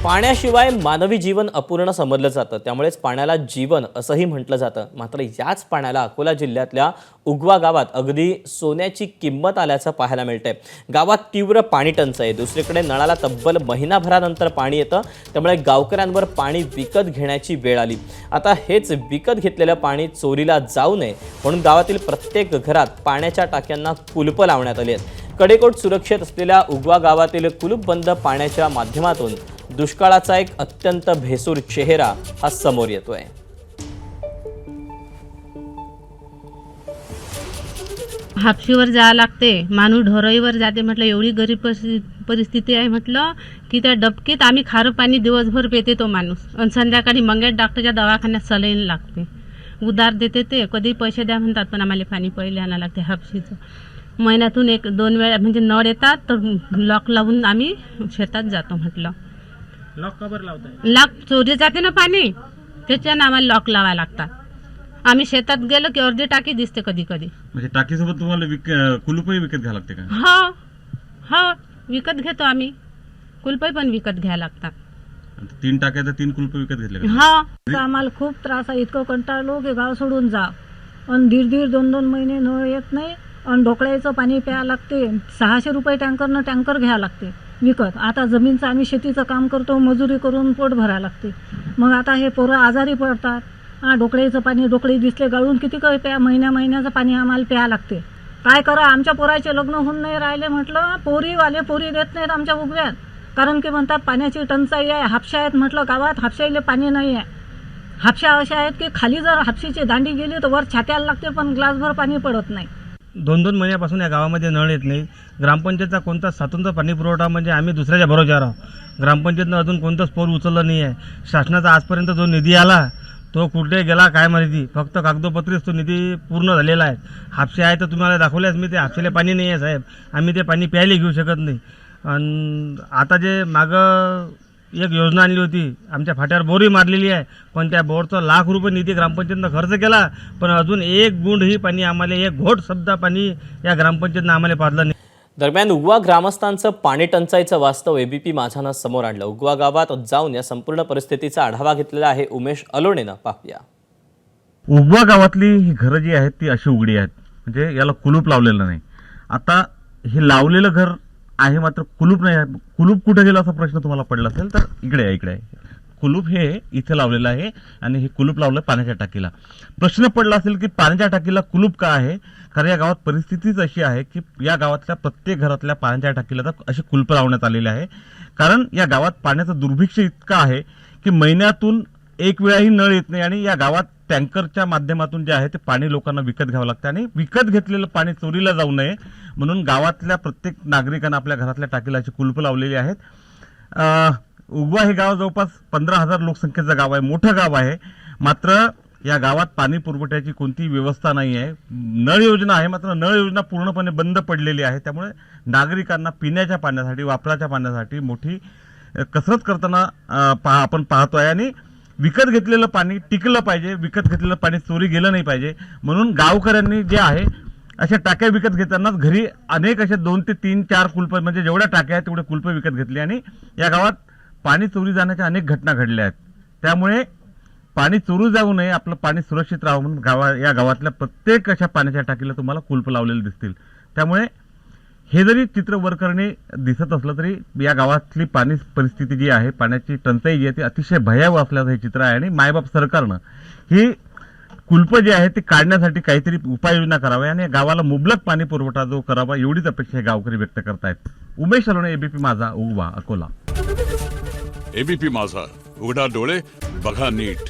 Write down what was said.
पाण्याशिवाय मानवी जीवन अपूर्ण समजलं जातं, त्यामुळेच पाण्याला जीवन असंही म्हटलं जातं। मात्र याच पाण्याला अकोला जिल्ह्यातल्या उगवा गावात अगदी सोन्याची किंमत आल्याचं पाहायला मिळतंय। गावात तीव्र पाणी टंचाई, दुसरीकडे नळाला तब्बल महिनाभरानंतर पाणी येतं, त्यामुळे गावकऱ्यांवर पाणी विकत घेण्याची वेळ आली। आता हेच विकत घेतलेलं पाणी चोरीला जाऊ नये म्हणून गावातील प्रत्येक घरात पाण्याच्या टाक्यांना कुलप लावण्यात आली आहेत। कडेकोट सुरक्षित असलेल्या उगवा गावातील कुलूपबंद पाण्याच्या माध्यमातून दुष्काळाचा एक अत्यंत भेसूर चेहरा हा समोर येतोय। हापशीवर जावं लागते, माणूस ढोरईवर जाते। म्हटलं एवढी गरीब परिस्थिती आहे म्हटलं की त्या डबकीत आम्ही खारं पाणी दिवसभर पिते तो माणूस, आणि संध्याकाळी मंगेश डॉक्टरच्या दवाखान्यात सलाईन लागते। उधार देते ते, कधी पैसे द्या म्हणतात, पण आम्हाला पाणी पहिले आणायला लागते हापशीचं। महिन्यातून 1-2 वेळा म्हणजे नळ येतात तर लॉक लावून आम्ही शेतात जातो। म्हटलं लॉक का बरं लावताय? लॉक चोरी जाते ना पाणी, त्याच्यानं आम्हाला लॉक लावायला लागतात। आम्ही शेतात गेलो की अर्धी टाकी दिसते कधी कधी। म्हणजे टाकीसोबत तुम्हाला कुलूपही विकत घ्यावं लागते का? हो हो, विकत घेतो आम्ही, कुलपही पण विकत घ्यायला लागतात। 3 टाक्या तर 3 कुलप विकत घेतले का? हो, आम्हाला खूप त्रास आहे, इतकं कंटाळलो की गाव सोडून जा। आणि 1.5 2 महिने नळ येत नाही, आणि ढोकळ्याचं पाणी प्यायला लागते। 600 रुपये टँकरनं टँकर घ्यावं लागते विकत। आता जमीनचं आम्ही शेतीचं काम करतो, मजुरी करून पोट भरायला लागते। मग आता हे पोरं आजारी पडतात। ढोकळ्याचं पाणी, ढोकळी दिसले गाळून किती काही प्या, महिन्याचं पाणी आम्हाला प्यायला लागते। काय करा, आमच्या पोराचे लग्न होऊन नाही राहिले म्हटलं, पोरी देत नाहीत आमच्या उगव्यात, कारण की म्हणतात पाण्याची टंचाई आहे। हापशा आहेत म्हटलं गावात, हापशाईले पाणी नाही आहे। हापशा अशा आहेत की खाली जर हापशीची दांडी गेली तर वर छात्याला लागते, पण ग्लासभर पाणी पडत नाही। 2-2 महिन्यापासून या गावामध्ये नळ येत नाही। ग्रामपंचायतचा कोणता स्वतंत्र पाणी पुरवठा म्हणजे आम्ही दुसऱ्याच्या भरोश्यावर आहोत। ग्रामपंचायतनं अजून कोणतंच पाऊल उचललं नाही आहे। शासनाचा आजपर्यंत जो निधी आला तो कुठे गेला काय माहिती, फक्त कागदोपत्रीच तो निधी पूर्ण झालेला आहे। हापशे आहे तर तुम्हाला दाखवल्यास मी, ते हापशेला पाणी नाही आहे साहेब, आम्ही ते पाणी प्यायला घेऊ शकत नाही। आणि आता जे मागं एक योजना आणली होती, आमच्या फाट्यावर बोरी मारलेली आहे, पण त्या बोरचा लाख रुपये निधी ग्रामपंचायतनं खर्च केला, पण अजून एक बूंद ही पाणी आम्हाला, एक घोट सुद्धा पाणी या ग्रामपंचायतनं आम्हाला पाजलं नाही। दरम्यान उगवा ग्रामस्थांचं पाणी टंचाईचं वास्तव एबीपी माझानं समोर आणलं। उगवा गावात जाऊन या संपूर्ण परिस्थितीचा आढावा घेतलेला आहे उमेश अलोणेनं, पाहूया। उगवा गावातली ही घरं जी आहेत ती अशी उघडी आहेत, म्हणजे याला कुलूप लावलेलं नाही। आता हे लावलेलं घर आहे मात्र कुलूप नाही आहे। कुलूप कुठे गेलं असा प्रश्न तुम्हाला पडला असेल तर इकडे आहे। कुलूप हे इथे लावलेलं आहे, आणि हे कुलूप लावलं पाण्याच्या टाकीला। प्रश्न पडला असेल की पाण्याच्या टाकीला कुलूप का आहे, कारण या गावात परिस्थितीच अशी आहे की या गावातल्या प्रत्येक घरातल्या पाण्याच्या टाकीला तर अशी कुलप लावण्यात आलेली आहे। कारण या गावात पाण्याचं दुर्भिक्ष इतकं आहे की महिन्यातून 1 वेळाही नळ येत नाही, आणि या गावात टँकरच्या माध्यमातून जे आहे ते पाणी लोकांना विकत घ्यावं लागतं, आणि विकत घेतलेलं पाणी चोरीला जाऊ नये म्हणून गावातल्या प्रत्येक नागरिकांना आपल्या घरातल्या टाकीला अशी कुलप लावलेली आहेत। उगवा हे गाव जवळपास 15,000 लोकसंख्येचं गाव आहे, मोठं गाव आहे। मात्र या गावात पाणी पुरवठ्याची कोणतीही व्यवस्था नाही आहे। नळ योजना आहे, मात्र नळ योजना पूर्णपणे बंद पडलेली आहे। त्यामुळे नागरिकांना पिण्याच्या पाण्यासाठी, वापराच्या पाण्यासाठी मोठी कसरत करताना आपण पाहतोय, आणि विकत घेतलेलं पाणी टिकलं पाहिजे, विकत घेतलेलं पाणी चोरी गेलं नाही पाहिजे म्हणून गावकऱ्यांनी जे आहे अशा टाक्या विकत घेतानाच घरी अनेक अशा 2 ते 3, 4 कुलप, म्हणजे जेवढ्या टाक्या आहेत तेवढे कुलप विकत घेतली, आणि या गावात पाणी चोरी जाण्याच्या अनेक घटना घडल्या आहेत। त्यामुळे पाणी चोरू जाऊ नये, आपलं पाणी सुरक्षित राहावं म्हणून या गावातल्या प्रत्येक अशा पाण्याच्या टाकीला तुम्हाला कुलप लावलेले दिसतील। त्यामुळे हे जरी चित्र वरकरणे दिसत असलं तरी या गावातली पाणी परिस्थिती जी आहे, पाण्याची टंचाई जी आहे ती अतिशय भयावह असल्याचं हे चित्र आहे, आणि मायबाप सरकारनं ही कुलप जे आहे ते काढण्यासाठी काहीतरी उपाययोजना कराव्या, आणि गावाला मुबलक पाणी पुरवठा जो करावा एवढीच अपेक्षा हे गावकरी व्यक्त करतायत। उमेश अलोणे, एबीपी माझा, उगवा, अकोला। एबीपी माझा, उघडा डोळे बघा नीट।